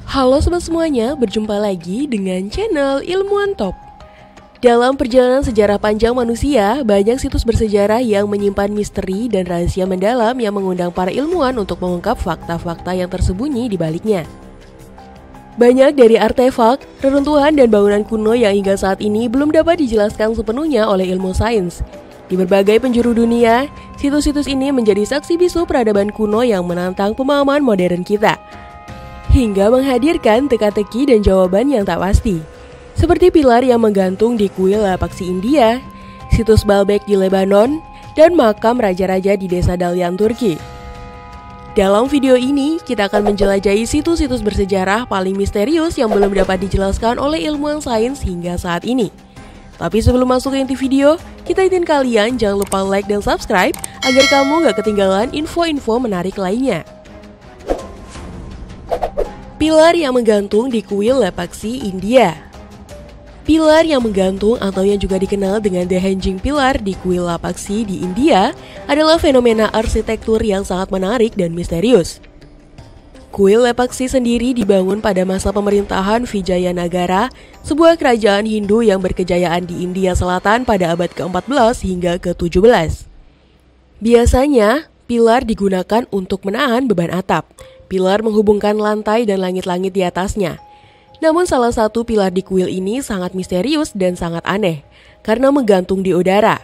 Halo sobat semuanya, berjumpa lagi dengan channel Ilmuwan Top. Dalam perjalanan sejarah panjang manusia, banyak situs bersejarah yang menyimpan misteri dan rahasia mendalam yang mengundang para ilmuwan untuk mengungkap fakta-fakta yang tersembunyi di baliknya. Banyak dari artefak, reruntuhan, dan bangunan kuno yang hingga saat ini belum dapat dijelaskan sepenuhnya oleh ilmu sains. Di berbagai penjuru dunia, situs-situs ini menjadi saksi bisu peradaban kuno yang menantang pemahaman modern kita, hingga menghadirkan teka-teki dan jawaban yang tak pasti. Seperti pilar yang menggantung di kuil Lapaksi India, situs Baalbek di Lebanon, dan makam raja-raja di desa Dalyan, Turki. Dalam video ini, kita akan menjelajahi situs-situs bersejarah paling misterius yang belum dapat dijelaskan oleh ilmuwan sains hingga saat ini. Tapi sebelum masuk ke inti video, kita izin kalian jangan lupa like dan subscribe agar kamu gak ketinggalan info-info menarik lainnya. Pilar yang menggantung di kuil Lapaksi India. Pilar yang menggantung atau yang juga dikenal dengan The Hanging Pillar di kuil Lapaksi di India adalah fenomena arsitektur yang sangat menarik dan misterius. Kuil Lapaksi sendiri dibangun pada masa pemerintahan Vijayanagara, sebuah kerajaan Hindu yang berkejayaan di India Selatan pada abad ke-14 hingga ke-17. Biasanya, pilar digunakan untuk menahan beban atap. Pilar menghubungkan lantai dan langit-langit di atasnya. Namun salah satu pilar di kuil ini sangat misterius dan sangat aneh, karena menggantung di udara.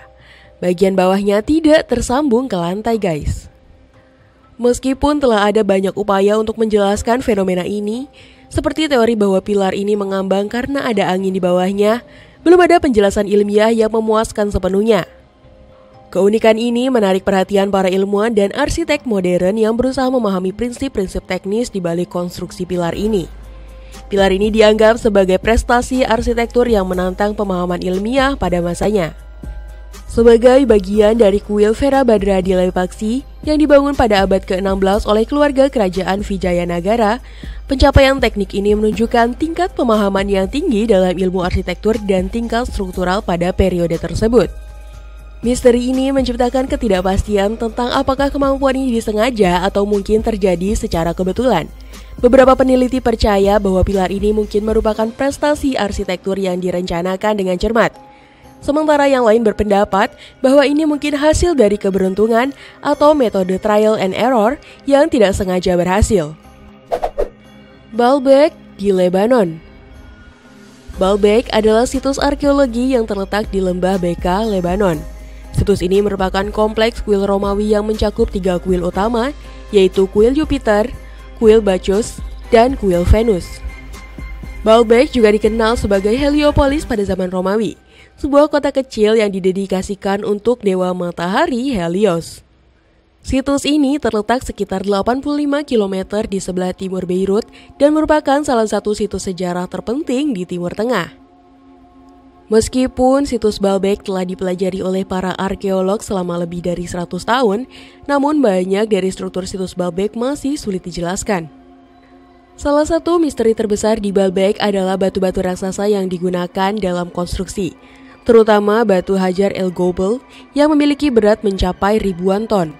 Bagian bawahnya tidak tersambung ke lantai, guys. Meskipun telah ada banyak upaya untuk menjelaskan fenomena ini, seperti teori bahwa pilar ini mengambang karena ada angin di bawahnya, belum ada penjelasan ilmiah yang memuaskan sepenuhnya. Keunikan ini menarik perhatian para ilmuwan dan arsitek modern yang berusaha memahami prinsip-prinsip teknis di balik konstruksi pilar ini. Pilar ini dianggap sebagai prestasi arsitektur yang menantang pemahaman ilmiah pada masanya. Sebagai bagian dari kuil Virabhadra di Lapaksi yang dibangun pada abad ke-16 oleh keluarga kerajaan Vijayanagara, pencapaian teknik ini menunjukkan tingkat pemahaman yang tinggi dalam ilmu arsitektur dan tingkat struktural pada periode tersebut. Misteri ini menciptakan ketidakpastian tentang apakah kemampuan ini disengaja atau mungkin terjadi secara kebetulan. Beberapa peneliti percaya bahwa pilar ini mungkin merupakan prestasi arsitektur yang direncanakan dengan cermat. Sementara yang lain berpendapat bahwa ini mungkin hasil dari keberuntungan atau metode trial and error yang tidak sengaja berhasil. Baalbek di Lebanon. Baalbek adalah situs arkeologi yang terletak di lembah Beka, Lebanon. Situs ini merupakan kompleks kuil Romawi yang mencakup 3 kuil utama, yaitu kuil Jupiter, kuil Bacchus, dan kuil Venus. Baalbek juga dikenal sebagai Heliopolis pada zaman Romawi, sebuah kota kecil yang didedikasikan untuk dewa matahari Helios. Situs ini terletak sekitar 85 km di sebelah timur Beirut dan merupakan salah satu situs sejarah terpenting di Timur Tengah. Meskipun situs Baalbek telah dipelajari oleh para arkeolog selama lebih dari 100 tahun, namun banyak dari struktur situs Baalbek masih sulit dijelaskan. Salah satu misteri terbesar di Baalbek adalah batu-batu raksasa yang digunakan dalam konstruksi, terutama batu Hajar el-Gobel yang memiliki berat mencapai ribuan ton.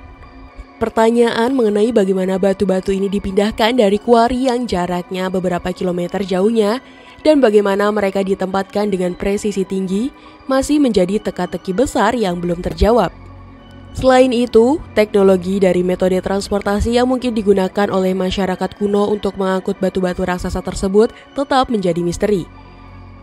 Pertanyaan mengenai bagaimana batu-batu ini dipindahkan dari kuari yang jaraknya beberapa kilometer jauhnya dan bagaimana mereka ditempatkan dengan presisi tinggi masih menjadi teka-teki besar yang belum terjawab. Selain itu, teknologi dari metode transportasi yang mungkin digunakan oleh masyarakat kuno untuk mengangkut batu-batu raksasa tersebut tetap menjadi misteri.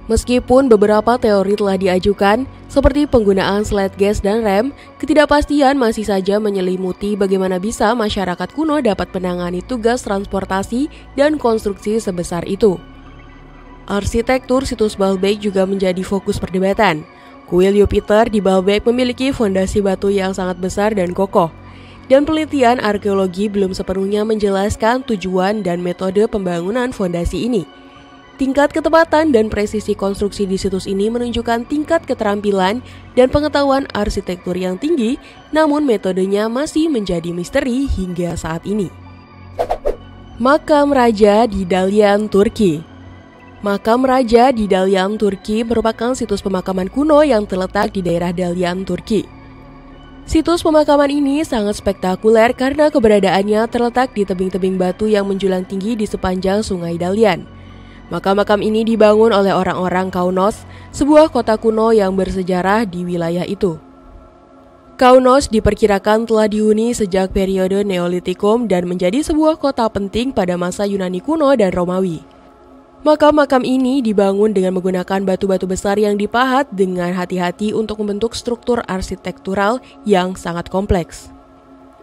Meskipun beberapa teori telah diajukan, seperti penggunaan slide gas dan rem, ketidakpastian masih saja menyelimuti bagaimana bisa masyarakat kuno dapat menangani tugas transportasi dan konstruksi sebesar itu. Arsitektur situs Baalbek juga menjadi fokus perdebatan. Kuil Jupiter di Baalbek memiliki fondasi batu yang sangat besar dan kokoh, dan penelitian arkeologi belum sepenuhnya menjelaskan tujuan dan metode pembangunan fondasi ini. Tingkat ketepatan dan presisi konstruksi di situs ini menunjukkan tingkat keterampilan dan pengetahuan arsitektur yang tinggi, namun metodenya masih menjadi misteri hingga saat ini. Makam Raja di Dalyan, Turki. Makam Raja di Dalyan, Turki merupakan situs pemakaman kuno yang terletak di daerah Dalyan, Turki. Situs pemakaman ini sangat spektakuler karena keberadaannya terletak di tebing-tebing batu yang menjulang tinggi di sepanjang Sungai Dalian. Makam-makam ini dibangun oleh orang-orang Kaunos, sebuah kota kuno yang bersejarah di wilayah itu. Kaunos diperkirakan telah dihuni sejak periode Neolitikum dan menjadi sebuah kota penting pada masa Yunani kuno dan Romawi. Makam-makam ini dibangun dengan menggunakan batu-batu besar yang dipahat dengan hati-hati untuk membentuk struktur arsitektural yang sangat kompleks.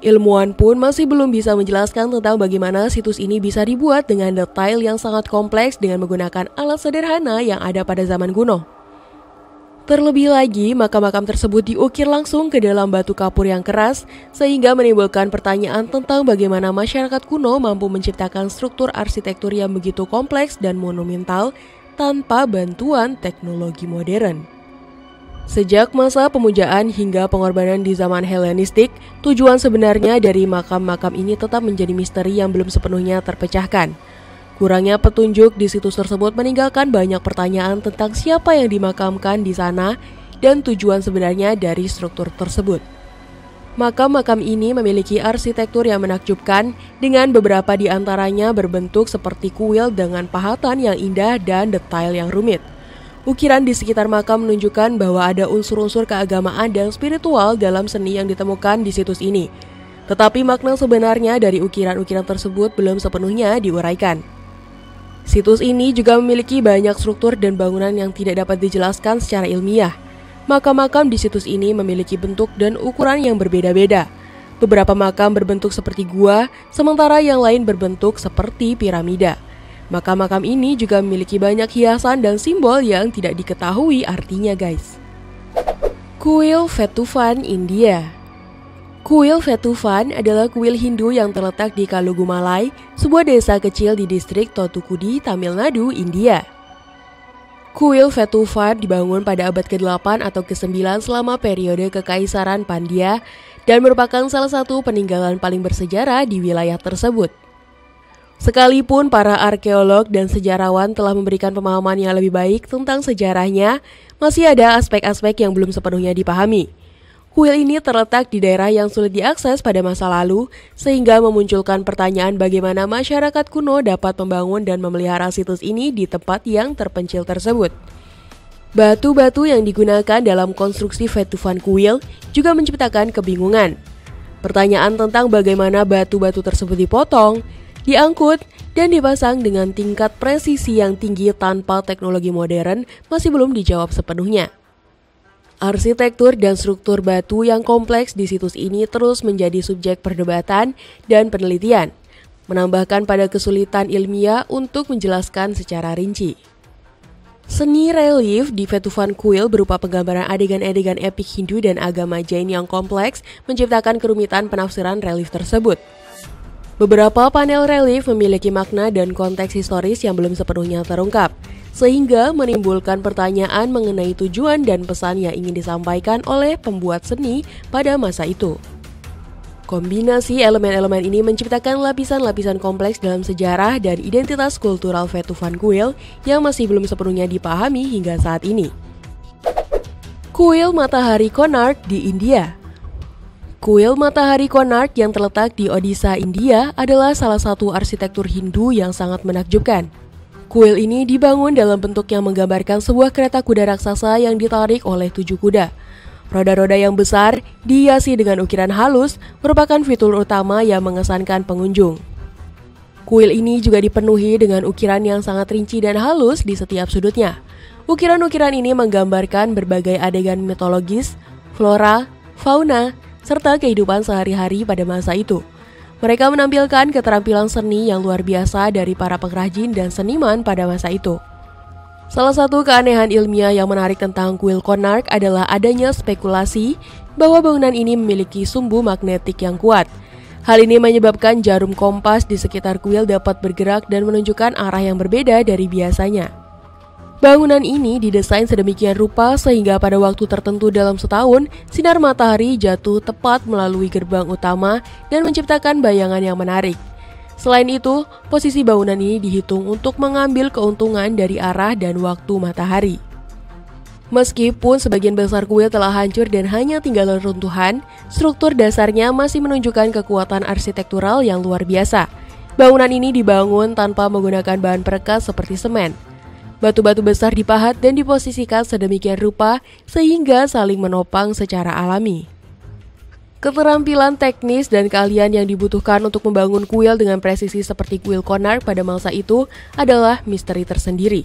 Ilmuwan pun masih belum bisa menjelaskan tentang bagaimana situs ini bisa dibuat dengan detail yang sangat kompleks dengan menggunakan alat sederhana yang ada pada zaman kuno. Terlebih lagi, makam-makam tersebut diukir langsung ke dalam batu kapur yang keras, sehingga menimbulkan pertanyaan tentang bagaimana masyarakat kuno mampu menciptakan struktur arsitektur yang begitu kompleks dan monumental tanpa bantuan teknologi modern. Sejak masa pemujaan hingga pengorbanan di zaman Helenistik, tujuan sebenarnya dari makam-makam ini tetap menjadi misteri yang belum sepenuhnya terpecahkan. Kurangnya petunjuk di situs tersebut meninggalkan banyak pertanyaan tentang siapa yang dimakamkan di sana dan tujuan sebenarnya dari struktur tersebut. Makam-makam ini memiliki arsitektur yang menakjubkan dengan beberapa di antaranya berbentuk seperti kuil dengan pahatan yang indah dan detail yang rumit. Ukiran di sekitar makam menunjukkan bahwa ada unsur-unsur keagamaan dan spiritual dalam seni yang ditemukan di situs ini. Tetapi makna sebenarnya dari ukiran-ukiran tersebut belum sepenuhnya diuraikan. Situs ini juga memiliki banyak struktur dan bangunan yang tidak dapat dijelaskan secara ilmiah. Makam-makam di situs ini memiliki bentuk dan ukuran yang berbeda-beda. Beberapa makam berbentuk seperti gua, sementara yang lain berbentuk seperti piramida. Makam-makam ini juga memiliki banyak hiasan dan simbol yang tidak diketahui artinya, guys. Kuil Vetufan, India. Kuil Vetufan adalah kuil Hindu yang terletak di Kalugumalai, sebuah desa kecil di distrik Thothukudi, Tamil Nadu, India. Kuil Vetufan dibangun pada abad ke-8 atau ke-9 selama periode Kekaisaran Pandya dan merupakan salah satu peninggalan paling bersejarah di wilayah tersebut. Sekalipun para arkeolog dan sejarawan telah memberikan pemahaman yang lebih baik tentang sejarahnya, masih ada aspek-aspek yang belum sepenuhnya dipahami. Kuil ini terletak di daerah yang sulit diakses pada masa lalu, sehingga memunculkan pertanyaan bagaimana masyarakat kuno dapat membangun dan memelihara situs ini di tempat yang terpencil tersebut. Batu-batu yang digunakan dalam konstruksi Vetufan kuil juga menciptakan kebingungan. Pertanyaan tentang bagaimana batu-batu tersebut dipotong, diangkut, dan dipasang dengan tingkat presisi yang tinggi tanpa teknologi modern masih belum dijawab sepenuhnya. Arsitektur dan struktur batu yang kompleks di situs ini terus menjadi subjek perdebatan dan penelitian, menambahkan pada kesulitan ilmiah untuk menjelaskan secara rinci. Seni relief di Vetufan kuil berupa penggambaran adegan-adegan epik Hindu dan agama Jain yang kompleks menciptakan kerumitan penafsiran relief tersebut. Beberapa panel relief memiliki makna dan konteks historis yang belum sepenuhnya terungkap, sehingga menimbulkan pertanyaan mengenai tujuan dan pesan yang ingin disampaikan oleh pembuat seni pada masa itu. Kombinasi elemen-elemen ini menciptakan lapisan-lapisan kompleks dalam sejarah dan identitas kultural Vetufan kuil yang masih belum sepenuhnya dipahami hingga saat ini. Kuil Matahari Konark di India. Kuil Matahari Konark yang terletak di Odisha, India adalah salah satu arsitektur Hindu yang sangat menakjubkan. Kuil ini dibangun dalam bentuk yang menggambarkan sebuah kereta kuda raksasa yang ditarik oleh 7 kuda. Roda-roda yang besar, dihiasi dengan ukiran halus, merupakan fitur utama yang mengesankan pengunjung. Kuil ini juga dipenuhi dengan ukiran yang sangat rinci dan halus di setiap sudutnya. Ukiran-ukiran ini menggambarkan berbagai adegan mitologis, flora, fauna, serta kehidupan sehari-hari pada masa itu. Mereka menampilkan keterampilan seni yang luar biasa dari para pengrajin dan seniman pada masa itu. Salah satu keanehan ilmiah yang menarik tentang kuil Konark adalah adanya spekulasi bahwa bangunan ini memiliki sumbu magnetik yang kuat. Hal ini menyebabkan jarum kompas di sekitar kuil dapat bergerak dan menunjukkan arah yang berbeda dari biasanya. Bangunan ini didesain sedemikian rupa sehingga pada waktu tertentu dalam setahun, sinar matahari jatuh tepat melalui gerbang utama dan menciptakan bayangan yang menarik. Selain itu, posisi bangunan ini dihitung untuk mengambil keuntungan dari arah dan waktu matahari. Meskipun sebagian besar kuil telah hancur dan hanya tinggal reruntuhan, struktur dasarnya masih menunjukkan kekuatan arsitektural yang luar biasa. Bangunan ini dibangun tanpa menggunakan bahan perekat seperti semen. Batu-batu besar dipahat dan diposisikan sedemikian rupa sehingga saling menopang secara alami. Keterampilan teknis dan keahlian yang dibutuhkan untuk membangun kuil dengan presisi seperti kuil Konark pada masa itu adalah misteri tersendiri.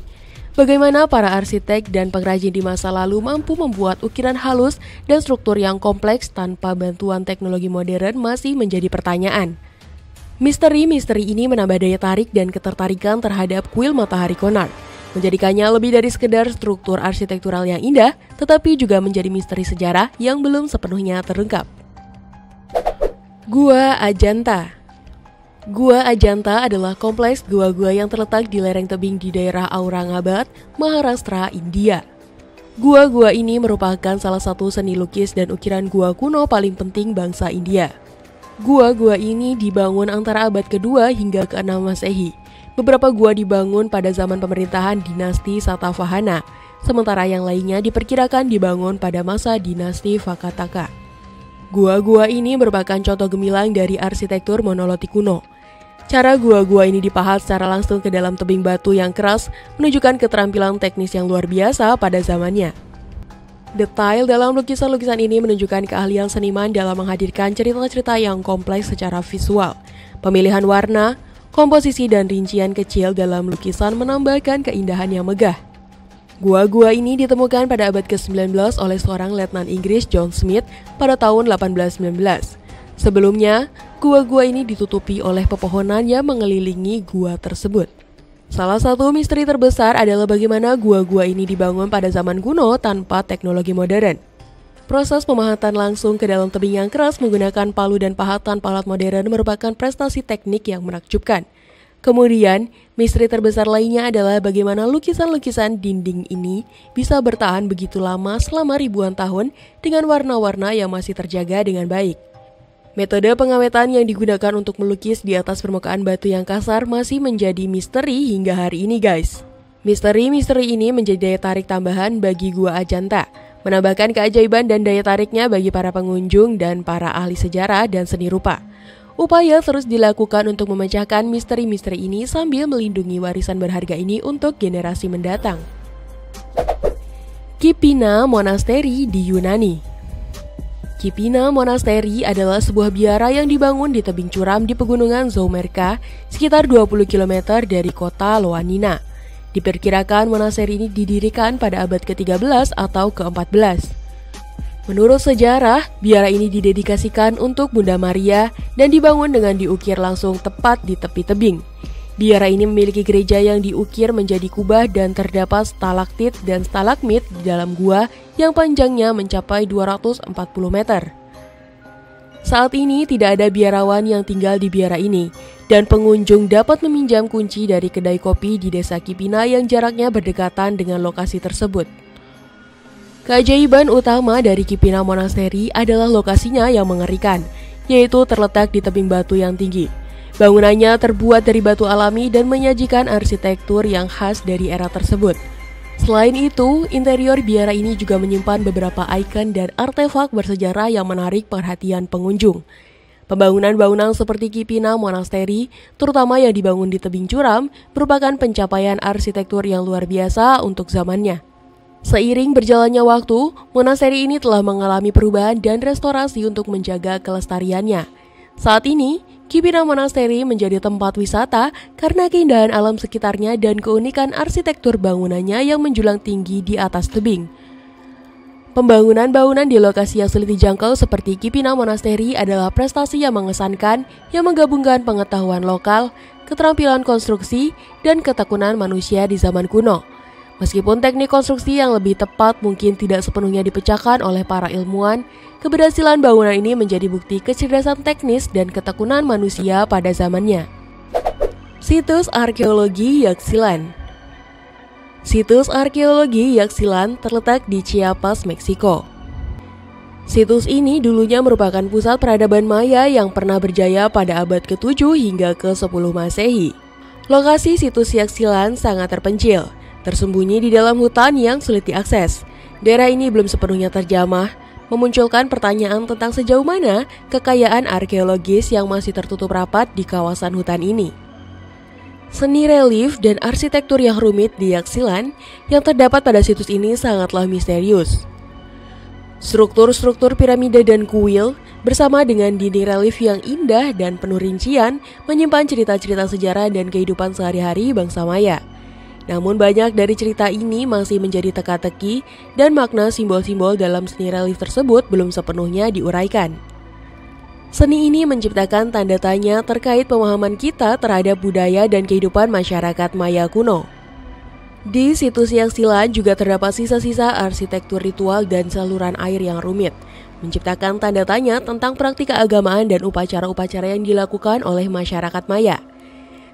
Bagaimana para arsitek dan pengrajin di masa lalu mampu membuat ukiran halus dan struktur yang kompleks tanpa bantuan teknologi modern masih menjadi pertanyaan. Misteri-misteri ini menambah daya tarik dan ketertarikan terhadap kuil Matahari Konark, menjadikannya lebih dari sekedar struktur arsitektural yang indah, tetapi juga menjadi misteri sejarah yang belum sepenuhnya terungkap. Gua Ajanta. Gua Ajanta adalah kompleks gua-gua yang terletak di lereng tebing di daerah Aurangabad, Maharashtra, India. Gua-gua ini merupakan salah satu seni lukis dan ukiran gua kuno paling penting bangsa India. Gua-gua ini dibangun antara abad kedua hingga ke-6 Masehi. Beberapa gua dibangun pada zaman pemerintahan dinasti Satavahana, sementara yang lainnya diperkirakan dibangun pada masa dinasti Vakataka. Gua-gua ini merupakan contoh gemilang dari arsitektur monolitik kuno. Cara gua-gua ini dipahat secara langsung ke dalam tebing batu yang keras menunjukkan keterampilan teknis yang luar biasa pada zamannya. Detail dalam lukisan-lukisan ini menunjukkan keahlian seniman dalam menghadirkan cerita-cerita yang kompleks secara visual. Pemilihan warna, komposisi dan rincian kecil dalam lukisan menambahkan keindahan yang megah. Gua-gua ini ditemukan pada abad ke-19 oleh seorang letnan Inggris John Smith pada tahun 1819. Sebelumnya, gua-gua ini ditutupi oleh pepohonan yang mengelilingi gua tersebut. Salah satu misteri terbesar adalah bagaimana gua-gua ini dibangun pada zaman kuno tanpa teknologi modern. Proses pemahatan langsung ke dalam tebing yang keras menggunakan palu dan pahatan alat modern merupakan prestasi teknik yang menakjubkan. Kemudian, misteri terbesar lainnya adalah bagaimana lukisan-lukisan dinding ini bisa bertahan begitu lama selama ribuan tahun dengan warna-warna yang masih terjaga dengan baik. Metode pengawetan yang digunakan untuk melukis di atas permukaan batu yang kasar masih menjadi misteri hingga hari ini, guys. Misteri-misteri ini menjadi daya tarik tambahan bagi Gua Ajanta, menambahkan keajaiban dan daya tariknya bagi para pengunjung dan para ahli sejarah dan seni rupa. Upaya terus dilakukan untuk memecahkan misteri-misteri ini sambil melindungi warisan berharga ini untuk generasi mendatang. Kipina Monastery di Yunani. Kipina Monastery adalah sebuah biara yang dibangun di tebing curam di pegunungan Zoumerka, sekitar 20 km dari kota Ioannina. Diperkirakan monasteri ini didirikan pada abad ke-13 atau ke-14. Menurut sejarah, biara ini didedikasikan untuk Bunda Maria dan dibangun dengan diukir langsung tepat di tepi tebing. Biara ini memiliki gereja yang diukir menjadi kubah dan terdapat stalaktit dan stalagmit di dalam gua yang panjangnya mencapai 240 meter. Saat ini tidak ada biarawan yang tinggal di biara ini, dan pengunjung dapat meminjam kunci dari kedai kopi di desa Kipina yang jaraknya berdekatan dengan lokasi tersebut. Keajaiban utama dari Kipina Monastery adalah lokasinya yang mengerikan, yaitu terletak di tebing batu yang tinggi. Bangunannya terbuat dari batu alami dan menyajikan arsitektur yang khas dari era tersebut. Selain itu, interior biara ini juga menyimpan beberapa ikon dan artefak bersejarah yang menarik perhatian pengunjung. Pembangunan bangunan seperti Kipina Monastery, terutama yang dibangun di tebing curam, merupakan pencapaian arsitektur yang luar biasa untuk zamannya. Seiring berjalannya waktu, monasteri ini telah mengalami perubahan dan restorasi untuk menjaga kelestariannya. Saat ini, Kipina Monastery menjadi tempat wisata karena keindahan alam sekitarnya dan keunikan arsitektur bangunannya yang menjulang tinggi di atas tebing. Pembangunan bangunan di lokasi yang sulit dijangkau seperti Kipina Monastery adalah prestasi yang mengesankan yang menggabungkan pengetahuan lokal, keterampilan konstruksi, dan ketekunan manusia di zaman kuno. Meskipun teknik konstruksi yang lebih tepat mungkin tidak sepenuhnya dipecahkan oleh para ilmuwan, keberhasilan bangunan ini menjadi bukti kecerdasan teknis dan ketekunan manusia pada zamannya. Situs arkeologi Yaxchilan. Situs arkeologi Yaxchilan terletak di Chiapas, Meksiko. Situs ini dulunya merupakan pusat peradaban Maya yang pernah berjaya pada abad ke-7 hingga ke-10 Masehi. Lokasi situs Yaxchilan sangat terpencil, tersembunyi di dalam hutan yang sulit diakses. Daerah ini belum sepenuhnya terjamah, memunculkan pertanyaan tentang sejauh mana kekayaan arkeologis yang masih tertutup rapat di kawasan hutan ini. Seni relief dan arsitektur yang rumit di Yaksilan yang terdapat pada situs ini sangatlah misterius. Struktur-struktur piramida dan kuil bersama dengan dinding relief yang indah dan penuh rincian menyimpan cerita-cerita sejarah dan kehidupan sehari-hari bangsa Maya. Namun banyak dari cerita ini masih menjadi teka-teki dan makna simbol-simbol dalam seni relief tersebut belum sepenuhnya diuraikan. Seni ini menciptakan tanda tanya terkait pemahaman kita terhadap budaya dan kehidupan masyarakat Maya kuno. Di situs Yaksilan juga terdapat sisa-sisa arsitektur ritual dan saluran air yang rumit, menciptakan tanda tanya tentang praktik keagamaan dan upacara-upacara yang dilakukan oleh masyarakat Maya.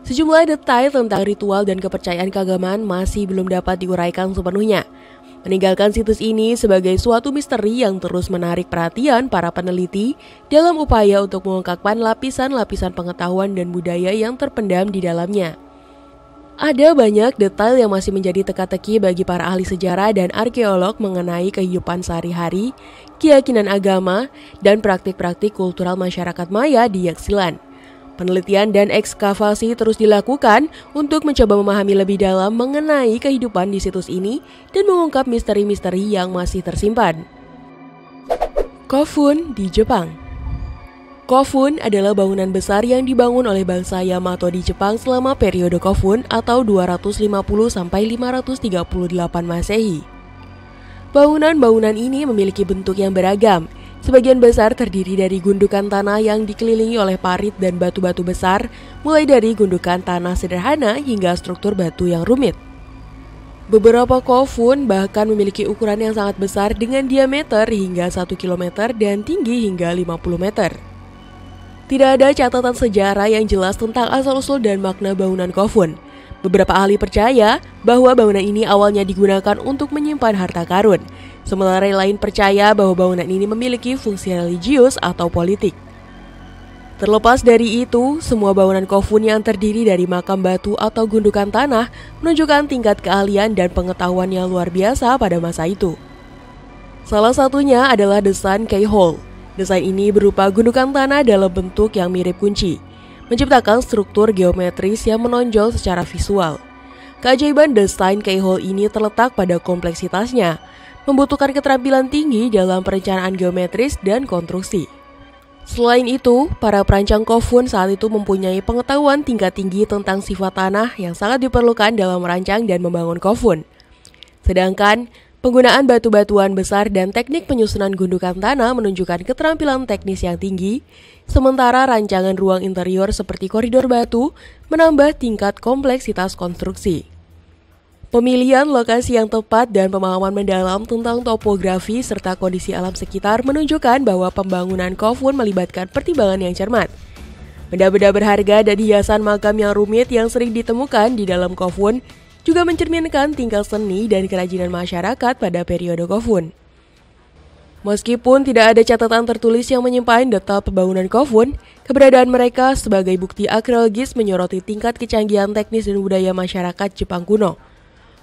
Sejumlah detail tentang ritual dan kepercayaan keagamaan masih belum dapat diuraikan sepenuhnya, meninggalkan situs ini sebagai suatu misteri yang terus menarik perhatian para peneliti dalam upaya untuk mengungkapkan lapisan-lapisan pengetahuan dan budaya yang terpendam di dalamnya. Ada banyak detail yang masih menjadi teka-teki bagi para ahli sejarah dan arkeolog mengenai kehidupan sehari-hari, keyakinan agama, dan praktik-praktik kultural masyarakat Maya di Yaksilan. Penelitian dan ekskavasi terus dilakukan untuk mencoba memahami lebih dalam mengenai kehidupan di situs ini dan mengungkap misteri-misteri yang masih tersimpan. Kofun di Jepang. Kofun adalah bangunan besar yang dibangun oleh bangsa Yamato di Jepang selama periode Kofun atau 250-538 Masehi. Bangunan-bangunan ini memiliki bentuk yang beragam. Sebagian besar terdiri dari gundukan tanah yang dikelilingi oleh parit dan batu-batu besar, mulai dari gundukan tanah sederhana hingga struktur batu yang rumit. Beberapa kofun bahkan memiliki ukuran yang sangat besar dengan diameter hingga 1 km dan tinggi hingga 50 meter. Tidak ada catatan sejarah yang jelas tentang asal-usul dan makna bangunan kofun. Beberapa ahli percaya bahwa bangunan ini awalnya digunakan untuk menyimpan harta karun, sementara yang lain percaya bahwa bangunan ini memiliki fungsi religius atau politik. Terlepas dari itu, semua bangunan kofun yang terdiri dari makam batu atau gundukan tanah menunjukkan tingkat keahlian dan pengetahuan yang luar biasa pada masa itu. Salah satunya adalah desain Key Hole. Desain ini berupa gundukan tanah dalam bentuk yang mirip kunci, menciptakan struktur geometris yang menonjol secara visual. Keajaiban desain Key Hole ini terletak pada kompleksitasnya, membutuhkan keterampilan tinggi dalam perencanaan geometris dan konstruksi. Selain itu, para perancang kofun saat itu mempunyai pengetahuan tingkat tinggi tentang sifat tanah yang sangat diperlukan dalam merancang dan membangun kofun. Sedangkan, penggunaan batu-batuan besar dan teknik penyusunan gundukan tanah menunjukkan keterampilan teknis yang tinggi, sementara rancangan ruang interior seperti koridor batu menambah tingkat kompleksitas konstruksi. Pemilihan lokasi yang tepat dan pemahaman mendalam tentang topografi serta kondisi alam sekitar menunjukkan bahwa pembangunan kofun melibatkan pertimbangan yang cermat. Benda-benda berharga dan hiasan makam yang rumit yang sering ditemukan di dalam kofun juga mencerminkan tingkah seni dan kerajinan masyarakat pada periode kofun. Meskipun tidak ada catatan tertulis yang menyimpan detail pembangunan kofun, keberadaan mereka sebagai bukti arkeologis menyoroti tingkat kecanggihan teknis dan budaya masyarakat Jepang kuno.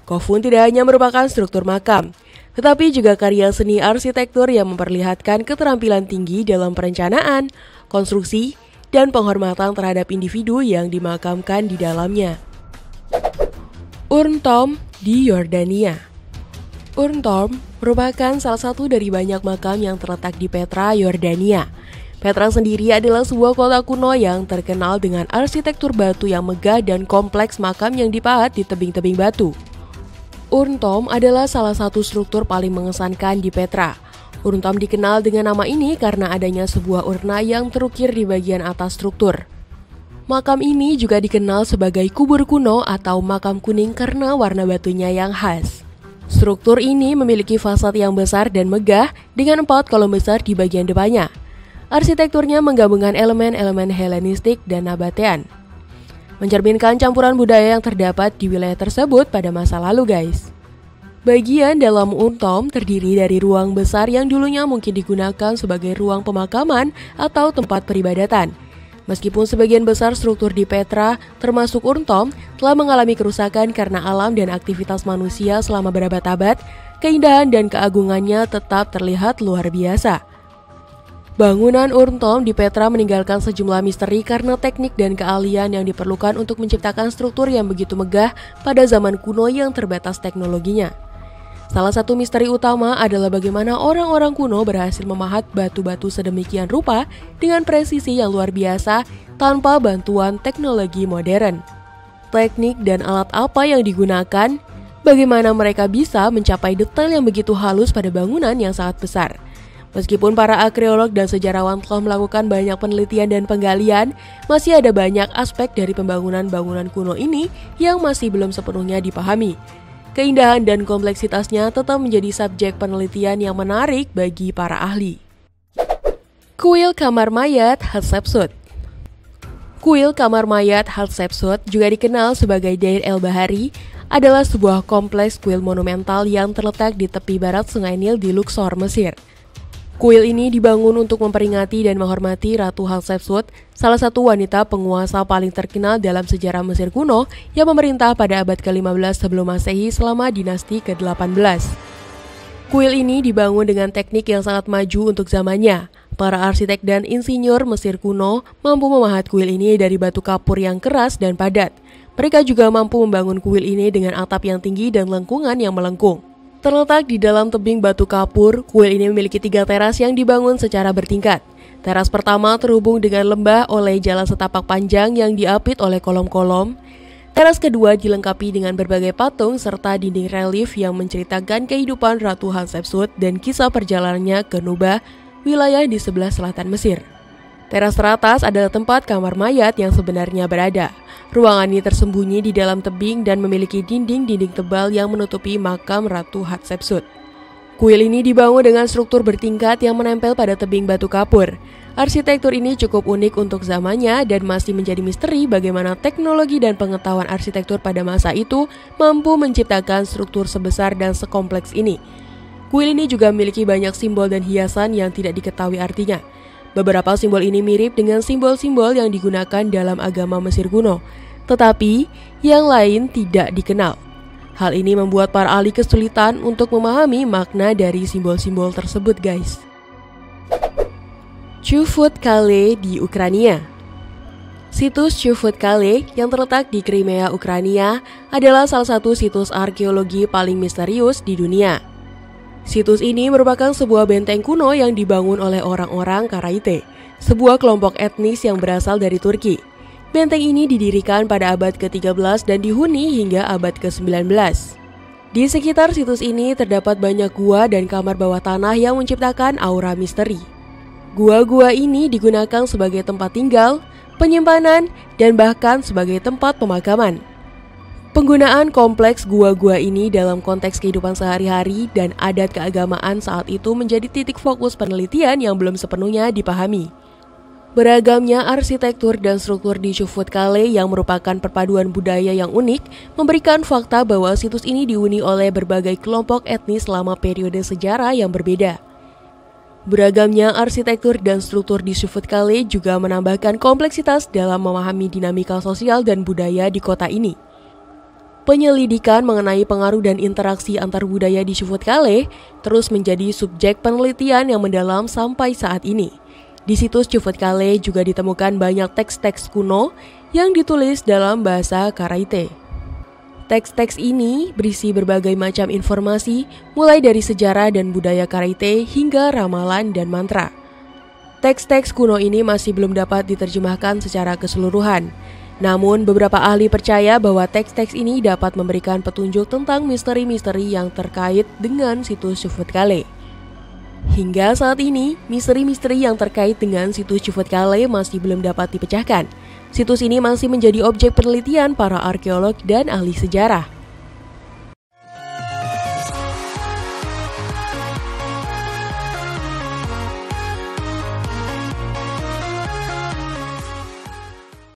Kofun tidak hanya merupakan struktur makam, tetapi juga karya seni arsitektur yang memperlihatkan keterampilan tinggi dalam perencanaan, konstruksi, dan penghormatan terhadap individu yang dimakamkan di dalamnya. Urn Tomb di Yordania. Urn Tomb merupakan salah satu dari banyak makam yang terletak di Petra, Yordania. Petra sendiri adalah sebuah kota kuno yang terkenal dengan arsitektur batu yang megah dan kompleks makam yang dipahat di tebing-tebing batu. Urn Tomb adalah salah satu struktur paling mengesankan di Petra. Urn Tomb dikenal dengan nama ini karena adanya sebuah urna yang terukir di bagian atas struktur. Makam ini juga dikenal sebagai kubur kuno atau makam kuning karena warna batunya yang khas. Struktur ini memiliki fasad yang besar dan megah dengan 4 kolom besar di bagian depannya. Arsitekturnya menggabungkan elemen-elemen Helenistik dan Nabatean, mencerminkan campuran budaya yang terdapat di wilayah tersebut pada masa lalu, guys. Bagian dalam Urn Tomb terdiri dari ruang besar yang dulunya mungkin digunakan sebagai ruang pemakaman atau tempat peribadatan. Meskipun sebagian besar struktur di Petra, termasuk Urn Tomb, telah mengalami kerusakan karena alam dan aktivitas manusia selama berabad-abad, keindahan dan keagungannya tetap terlihat luar biasa. Bangunan Urn-Tom di Petra meninggalkan sejumlah misteri karena teknik dan keahlian yang diperlukan untuk menciptakan struktur yang begitu megah pada zaman kuno yang terbatas teknologinya. Salah satu misteri utama adalah bagaimana orang-orang kuno berhasil memahat batu-batu sedemikian rupa dengan presisi yang luar biasa tanpa bantuan teknologi modern. Teknik dan alat apa yang digunakan, bagaimana mereka bisa mencapai detail yang begitu halus pada bangunan yang sangat besar. Meskipun para arkeolog dan sejarawan telah melakukan banyak penelitian dan penggalian, masih ada banyak aspek dari pembangunan-bangunan kuno ini yang masih belum sepenuhnya dipahami. Keindahan dan kompleksitasnya tetap menjadi subjek penelitian yang menarik bagi para ahli. Kuil kamar mayat Hatshepsut. Kuil kamar mayat Hatshepsut, juga dikenal sebagai Deir el-Bahari, adalah sebuah kompleks kuil monumental yang terletak di tepi barat Sungai Nil di Luxor, Mesir. Kuil ini dibangun untuk memperingati dan menghormati Ratu Hatshepsut, salah satu wanita penguasa paling terkenal dalam sejarah Mesir kuno yang memerintah pada abad ke-15 sebelum Masehi selama dinasti ke-18. Kuil ini dibangun dengan teknik yang sangat maju untuk zamannya. Para arsitek dan insinyur Mesir kuno mampu memahat kuil ini dari batu kapur yang keras dan padat. Mereka juga mampu membangun kuil ini dengan atap yang tinggi dan lengkungan yang melengkung. Terletak di dalam tebing batu kapur, kuil ini memiliki 3 teras yang dibangun secara bertingkat. Teras pertama terhubung dengan lembah oleh jalan setapak panjang yang diapit oleh kolom-kolom. Teras kedua dilengkapi dengan berbagai patung serta dinding relief yang menceritakan kehidupan Ratu Hatshepsut dan kisah perjalanannya ke Nubah, wilayah di sebelah selatan Mesir. Teras teratas adalah tempat kamar mayat yang sebenarnya berada. Ruangan ini tersembunyi di dalam tebing dan memiliki dinding-dinding tebal yang menutupi makam Ratu Hatshepsut. Kuil ini dibangun dengan struktur bertingkat yang menempel pada tebing batu kapur. Arsitektur ini cukup unik untuk zamannya dan masih menjadi misteri bagaimana teknologi dan pengetahuan arsitektur pada masa itu mampu menciptakan struktur sebesar dan sekompleks ini. Kuil ini juga memiliki banyak simbol dan hiasan yang tidak diketahui artinya. Beberapa simbol ini mirip dengan simbol-simbol yang digunakan dalam agama Mesir kuno, tetapi yang lain tidak dikenal. Hal ini membuat para ahli kesulitan untuk memahami makna dari simbol-simbol tersebut, guys. Chufut-Kale di Ukraina. Situs Chufut-Kale yang terletak di Crimea, Ukraina adalah salah satu situs arkeologi paling misterius di dunia. Situs ini merupakan sebuah benteng kuno yang dibangun oleh orang-orang Karaite, sebuah kelompok etnis yang berasal dari Turki. Benteng ini didirikan pada abad ke-13 dan dihuni hingga abad ke-19. Di sekitar situs ini terdapat banyak gua dan kamar bawah tanah yang menciptakan aura misteri. Gua-gua ini digunakan sebagai tempat tinggal, penyimpanan, dan bahkan sebagai tempat pemakaman. Penggunaan kompleks gua-gua ini dalam konteks kehidupan sehari-hari dan adat keagamaan saat itu menjadi titik fokus penelitian yang belum sepenuhnya dipahami. Beragamnya arsitektur dan struktur di Chufut-Kale yang merupakan perpaduan budaya yang unik memberikan fakta bahwa situs ini dihuni oleh berbagai kelompok etnis selama periode sejarah yang berbeda. Beragamnya arsitektur dan struktur di Chufut-Kale juga menambahkan kompleksitas dalam memahami dinamika sosial dan budaya di kota ini. Penyelidikan mengenai pengaruh dan interaksi antar budaya di Chufut-Kale terus menjadi subjek penelitian yang mendalam sampai saat ini. Di situs Chufut-Kale juga ditemukan banyak teks-teks kuno yang ditulis dalam bahasa Karaite. Teks-teks ini berisi berbagai macam informasi, mulai dari sejarah dan budaya Karaite hingga ramalan dan mantra. Teks-teks kuno ini masih belum dapat diterjemahkan secara keseluruhan. Namun, beberapa ahli percaya bahwa teks-teks ini dapat memberikan petunjuk tentang misteri-misteri yang terkait dengan situs Chufut-Kale. Hingga saat ini, misteri-misteri yang terkait dengan situs Chufut-Kale masih belum dapat dipecahkan. Situs ini masih menjadi objek penelitian para arkeolog dan ahli sejarah.